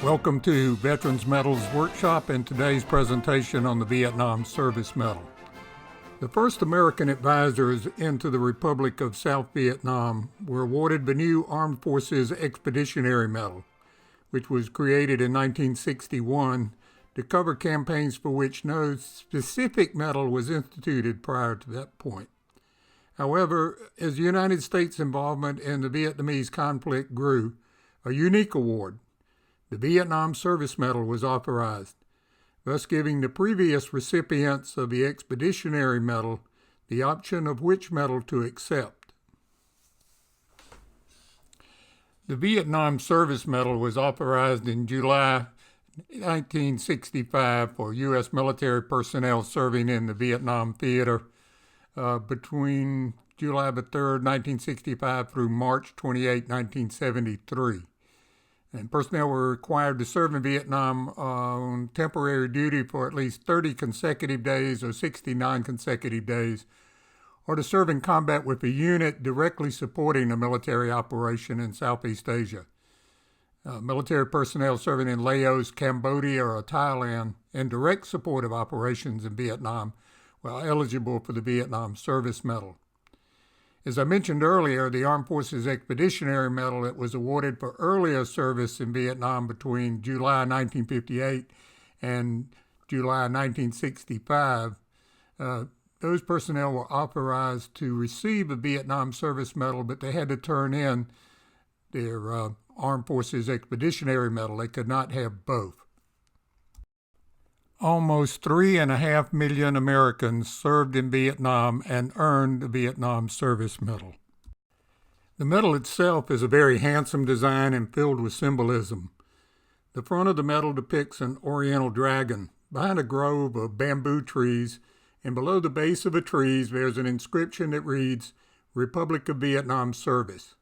Welcome to Veterans Medals Workshop and today's presentation on the Vietnam Service Medal. The first American advisors into the Republic of South Vietnam were awarded the new Armed Forces Expeditionary Medal, which was created in 1961 to cover campaigns for which no specific medal was instituted prior to that point. However, as the United States' involvement in the Vietnamese conflict grew, a unique award, the Vietnam Service Medal, was authorized, thus giving the previous recipients of the Expeditionary Medal the option of which medal to accept. The Vietnam Service Medal was authorized in July 1965 for U.S. military personnel serving in the Vietnam theater between July 3rd, 1965 through March 28, 1973. And personnel were required to serve in Vietnam on temporary duty for at least 30 consecutive days or 69 consecutive days, or to serve in combat with a unit directly supporting a military operation in Southeast Asia. Military personnel serving in Laos, Cambodia, or Thailand in direct support of operations in Vietnam were eligible for the Vietnam Service Medal. As I mentioned earlier, the Armed Forces Expeditionary Medal that was awarded for earlier service in Vietnam between July 1958 and July 1965, those personnel were authorized to receive a Vietnam Service Medal, but they had to turn in their Armed Forces Expeditionary Medal. They could not have both. Almost 3.5 million Americans served in Vietnam and earned the Vietnam Service Medal. The medal itself is a very handsome design and filled with symbolism. The front of the medal depicts an oriental dragon behind a grove of bamboo trees, and below the base of the trees there's an inscription that reads, "Republic of Vietnam Service."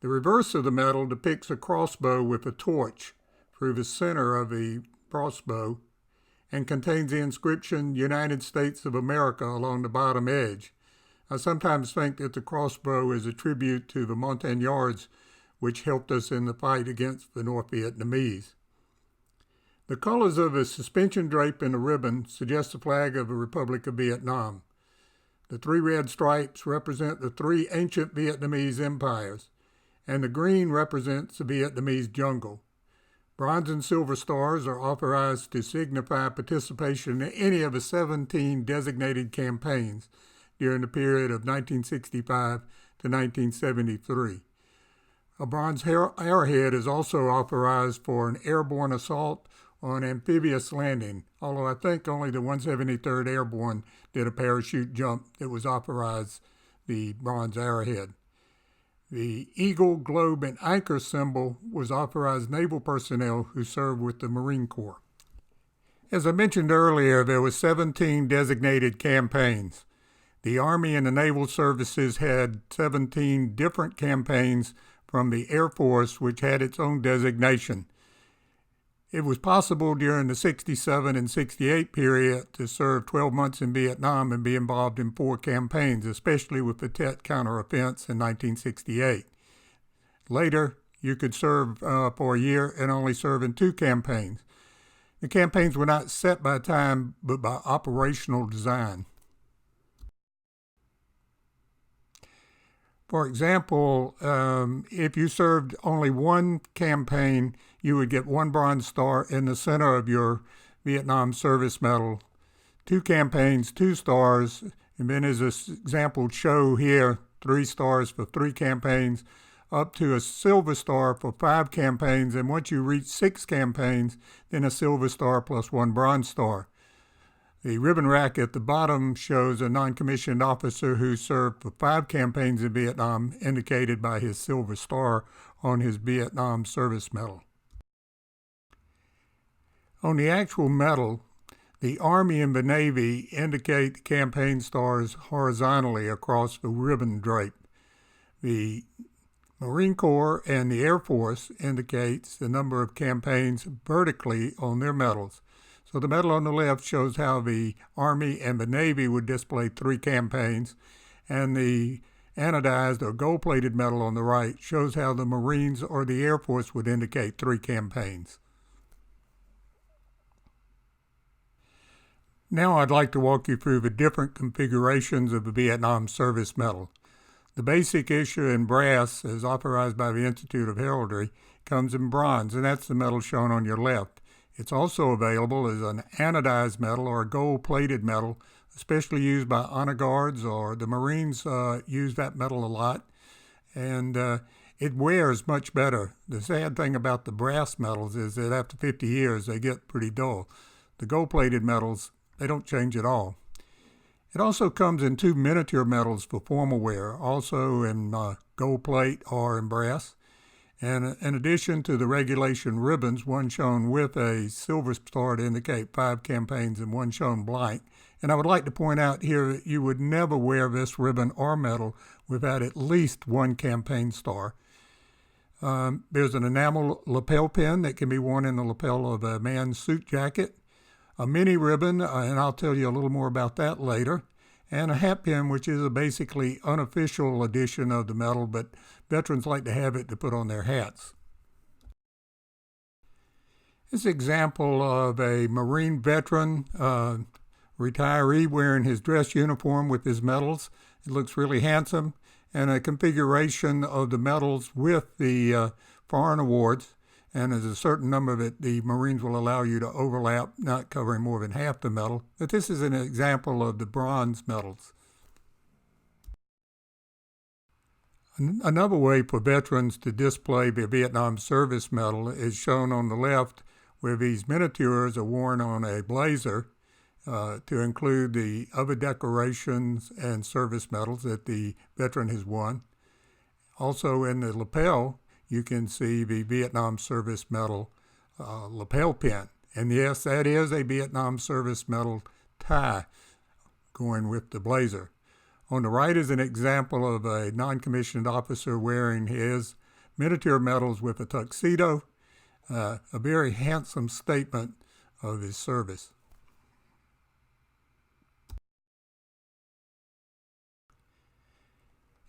The reverse of the medal depicts a crossbow with a torch through the center of the crossbow, and contains the inscription United States of America along the bottom edge. I sometimes think that the crossbow is a tribute to the Montagnards, which helped us in the fight against the North Vietnamese. The colors of the suspension drape and the ribbon suggest the flag of the Republic of Vietnam. The three red stripes represent the three ancient Vietnamese empires, and the green represents the Vietnamese jungle. Bronze and silver stars are authorized to signify participation in any of the 17 designated campaigns during the period of 1965 to 1973. A bronze arrowhead is also authorized for an airborne assault or an amphibious landing, although I think only the 173rd Airborne did a parachute jump that was authorized the bronze arrowhead. The eagle, globe, and anchor symbol was authorized naval personnel who served with the Marine Corps. As I mentioned earlier, there were 17 designated campaigns. The Army and the Naval Services had 17 different campaigns from the Air Force, which had its own designation. It was possible during the 67 and 68 period to serve 12 months in Vietnam and be involved in 4 campaigns, especially with the Tet counteroffense in 1968. Later, you could serve for a year and only serve in 2 campaigns. The campaigns were not set by time, but by operational design. For example, if you served only one campaign, you would get 1 Bronze Star in the center of your Vietnam Service Medal. 2 campaigns, 2 stars, and then as this example show here, 3 stars for 3 campaigns, up to a Silver Star for 5 campaigns, and once you reach 6 campaigns, then a Silver Star plus 1 Bronze Star. The ribbon rack at the bottom shows a non-commissioned officer who served for 5 campaigns in Vietnam, indicated by his Silver Star on his Vietnam Service Medal. On the actual medal, the Army and the Navy indicate the campaign stars horizontally across the ribbon drape. The Marine Corps and the Air Force indicates the number of campaigns vertically on their medals. So the medal on the left shows how the Army and the Navy would display 3 campaigns, and the anodized or gold-plated medal on the right shows how the Marines or the Air Force would indicate 3 campaigns. Now I'd like to walk you through the different configurations of the Vietnam Service Medal. The basic issue in brass, as authorized by the Institute of Heraldry, comes in bronze, and that's the medal shown on your left. It's also available as an anodized medal or a gold-plated medal, especially used by honor guards, or the Marines use that medal a lot, and it wears much better. The sad thing about the brass medals is that after 50 years they get pretty dull. The gold-plated medals, they don't change at all. It also comes in 2 miniature medals for formal wear, also in gold plate or in brass. And in addition to the regulation ribbons, one shown with a silver star to indicate 5 campaigns and one shown blank. And I would like to point out here that you would never wear this ribbon or medal without at least 1 campaign star. There's an enamel lapel pin that can be worn in the lapel of a man's suit jacket, a mini ribbon, and I'll tell you a little more about that later, and a hat pin, which is a basically unofficial edition of the medal, but veterans like to have it to put on their hats. This example of a Marine veteran, retiree wearing his dress uniform with his medals. It looks really handsome, and a configuration of the medals with the foreign awards. And there's a certain number that the Marines will allow you to overlap, not covering more than half the medal. But this is an example of the bronze medals. Another way for veterans to display their Vietnam Service Medal is shown on the left, where these miniatures are worn on a blazer to include the other decorations and service medals that the veteran has won. Also in the lapel, you can see the Vietnam Service Medal lapel pin. And yes, that is a Vietnam Service Medal tie going with the blazer. On the right is an example of a non-commissioned officer wearing his miniature medals with a tuxedo, a very handsome statement of his service.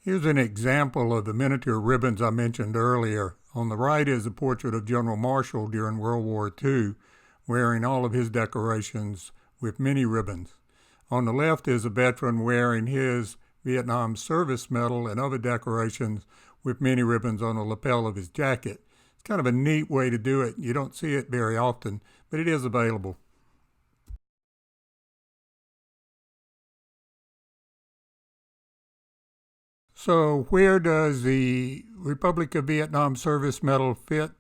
Here's an example of the miniature ribbons I mentioned earlier. On the right is a portrait of General Marshall during World War II, wearing all of his decorations with mini ribbons. On the left is a veteran wearing his Vietnam Service Medal and other decorations with mini ribbons on the lapel of his jacket. It's kind of a neat way to do it. You don't see it very often, but it is available. So where does the Republic of Vietnam Service Medal fit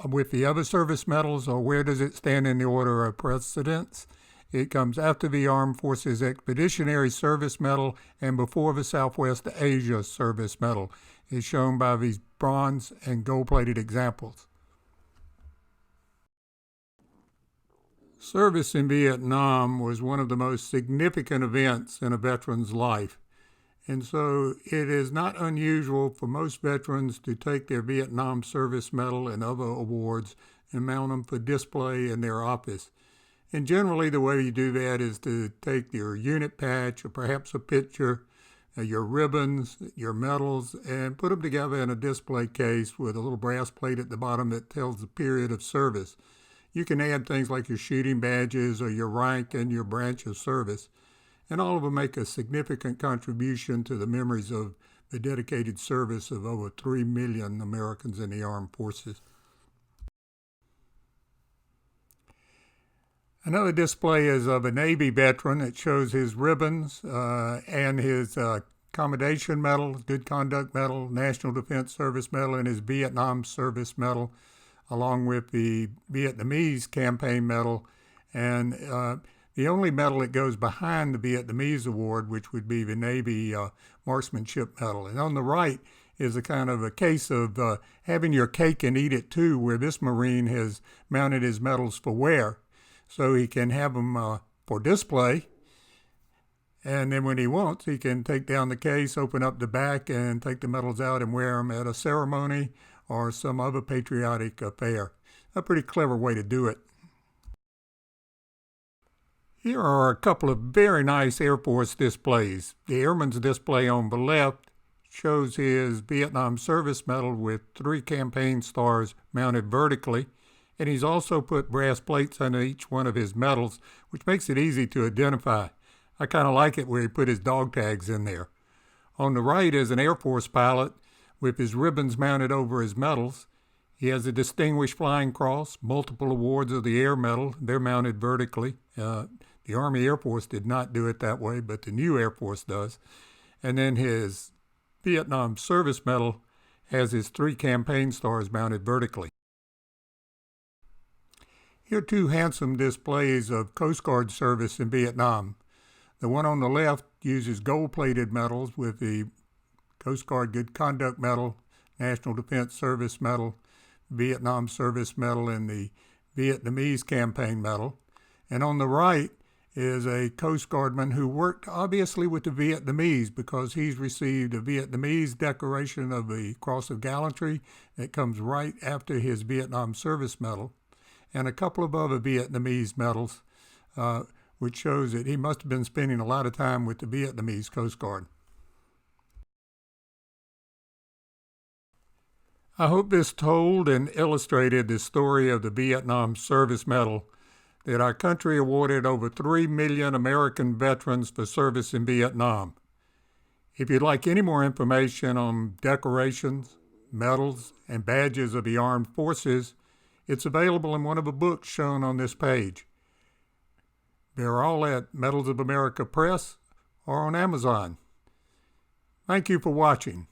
with the other service medals, or where does it stand in the order of precedence? It comes after the Armed Forces Expeditionary Service Medal and before the Southwest Asia Service Medal. It's shown by these bronze and gold-plated examples. Service in Vietnam was one of the most significant events in a veteran's life. And so it is not unusual for most veterans to take their Vietnam Service Medal and other awards and mount them for display in their office. And generally the way you do that is to take your unit patch or perhaps a picture, your ribbons, your medals, and put them together in a display case with a little brass plate at the bottom that tells the period of service. You can add things like your shooting badges or your rank and your branch of service. And all of them make a significant contribution to the memories of the dedicated service of over 3 million Americans in the armed forces. Another display is of a Navy veteran. It shows his ribbons and his Commendation Medal, Good Conduct Medal, National Defense Service Medal, and his Vietnam Service Medal, along with the Vietnamese Campaign Medal, and the only medal that goes behind the Vietnamese award, which would be the Navy Marksmanship Medal. And on the right is a kind of a case of having your cake and eat it too, where this Marine has mounted his medals for wear. So he can have them for display, and then when he wants, he can take down the case, open up the back, and take the medals out and wear them at a ceremony or some other patriotic affair. A pretty clever way to do it. Here are a couple of very nice Air Force displays. The Airman's display on the left shows his Vietnam Service Medal with 3 campaign stars mounted vertically, and he's also put brass plates on each one of his medals, which makes it easy to identify. I kind of like it where he put his dog tags in there. On the right is an Air Force pilot with his ribbons mounted over his medals. He has a Distinguished Flying Cross, multiple awards of the Air Medal. They're mounted vertically. The Army Air Force did not do it that way, but the new Air Force does. And then his Vietnam Service Medal has his 3 campaign stars mounted vertically. Here are 2 handsome displays of Coast Guard service in Vietnam. The one on the left uses gold-plated medals with the Coast Guard Good Conduct Medal, National Defense Service Medal, Vietnam Service Medal, and the Vietnamese Campaign Medal. And on the right is a Coast Guardman who worked obviously with the Vietnamese because he's received a Vietnamese Decoration of the Cross of Gallantry that comes right after his Vietnam Service Medal, and a couple of other Vietnamese medals, which shows that he must have been spending a lot of time with the Vietnamese Coast Guard. I hope this told and illustrated the story of the Vietnam Service Medal that our country awarded over 3 million American veterans for service in Vietnam. If you'd like any more information on decorations, medals, and badges of the armed forces, it's available in one of the books shown on this page. They're all at Medals of America Press or on Amazon. Thank you for watching.